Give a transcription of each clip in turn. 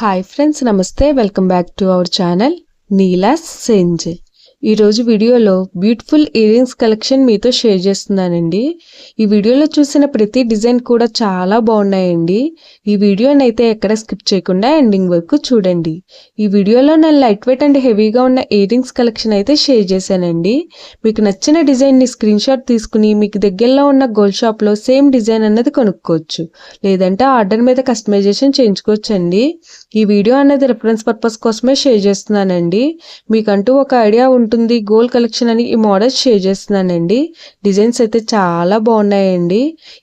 Hi friends, నమస్తే. Welcome back to our channel Neela's sense. ఈరోజు వీడియోలో బ్యూటిఫుల్ ఇయర్ రింగ్స్ కలెక్షన్ మీతో షేర్ చేస్తున్నానండి. ఈ వీడియోలో చూసిన ప్రతి డిజైన్ కూడా చాలా బాగున్నాయండి. ఈ వీడియోని అయితే ఎక్కడ స్కిప్ చేయకుండా ఎండింగ్ వరకు చూడండి. ఈ వీడియోలో నేను లైట్ వెయిట్ అండ్ హెవీగా ఉన్న ఇయర్ రింగ్స్ కలెక్షన్ అయితే షేర్ చేశానండి. మీకు నచ్చిన డిజైన్ని స్క్రీన్ షాట్ తీసుకుని మీకు దగ్గరలో ఉన్న గోల్డ్ షాప్లో సేమ్ డిజైన్ అన్నది కొనుక్కోవచ్చు, లేదంటే ఆర్డర్ మీద కస్టమైజేషన్ చేయించుకోవచ్చు అండి. ఈ వీడియో అన్నది రిఫరెన్స్ పర్పస్ కోసమే షేర్ చేస్తున్నానండి. మీకంటూ ఒక ఐడియా ఉంటుంది గోల్డ్ కలెక్షన్ అని ఈ మోడల్స్ షేర్ చేస్తున్నానండి. డిజైన్స్ అయితే చాలా బాగున్నాయండి.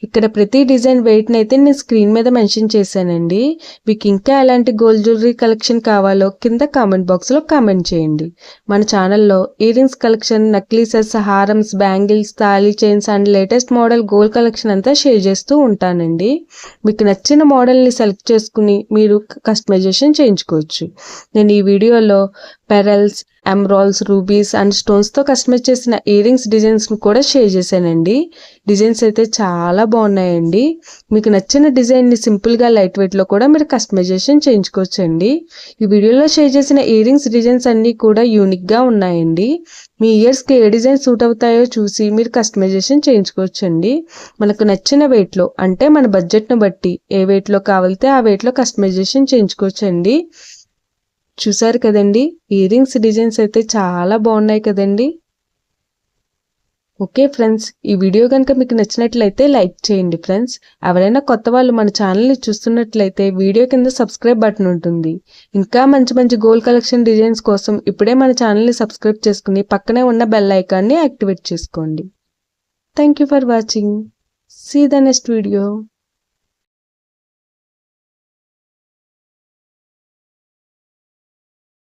ఇక్కడ ప్రతి డిజైన్ వెయిట్ని అయితే నేను స్క్రీన్ మీద మెన్షన్ చేశానండి. మీకు ఇంకా ఎలాంటి గోల్డ్ జ్యువెలరీ కలెక్షన్ కావాలో కింద కామెంట్ బాక్స్లో కామెంట్ చేయండి. మన ఛానల్లో ఇయర్ రింగ్స్ కలెక్షన్, నక్లీసెస్, హారమ్స్, బ్యాంగిల్స్, తాళీ chains and latest model gold collection అంతా షేర్ చేస్తూ ఉంటానండి. మీకు నచ్చిన మోడల్ని సెలెక్ట్ చేసుకుని మీరు కస్టమైజేషన్ చేయించుకోవచ్చు. నేను ఈ వీడియోలో పెరల్స్, ఎమరాల్డ్స్, రూబీస్ అండ్ స్టోన్స్తో కస్టమైజ్ చేసిన ఇయర్ రింగ్స్ డిజైన్స్ని కూడా షేర్ చేశానండి. డిజైన్స్ అయితే చాలా బాగున్నాయండి. మీకు నచ్చిన డిజైన్ని సింపుల్గా లైట్ వెయిట్లో కూడా మీరు కస్టమైజేషన్ చేయించుకోవచ్చు అండి. ఈ వీడియోలో షేర్ చేసిన ఇయర్ రింగ్స్ డిజైన్స్ అన్నీ కూడా యూనిక్గా ఉన్నాయండి. మీ ఇయర్స్కి ఏ డిజైన్ సూట్ అవుతాయో చూసి మీరు కస్టమైజేషన్ చేయించుకోవచ్చు అండి. మనకు నచ్చిన వెయిట్లో, అంటే మన బడ్జెట్ను బట్టి ఏ వెయిట్లో కావాలితే ఆ వెయిట్లో కస్టమైజేషన్ చేయించుకోవచ్చు అండి. చూసారు కదండి, ఇయర్ రింగ్స్ డిజైన్స్ అయితే చాలా బాగున్నాయి కదండి. ఓకే ఫ్రెండ్స్, ఈ వీడియో కనుక మీకు నచ్చినట్లయితే లైక్ చేయండి ఫ్రెండ్స్. ఎవరైనా కొత్త వాళ్ళు మన ఛానల్ని చూస్తున్నట్లయితే వీడియో కింద సబ్స్క్రైబ్ బటన్ ఉంటుంది. ఇంకా మంచి మంచి గోల్డ్ కలెక్షన్ డిజైన్స్ కోసం ఇప్పుడే మన ఛానల్ని సబ్స్క్రైబ్ చేసుకుని పక్కనే ఉన్న బెల్ ఐకాన్ని యాక్టివేట్ చేసుకోండి. Thank you for watching. See the next video.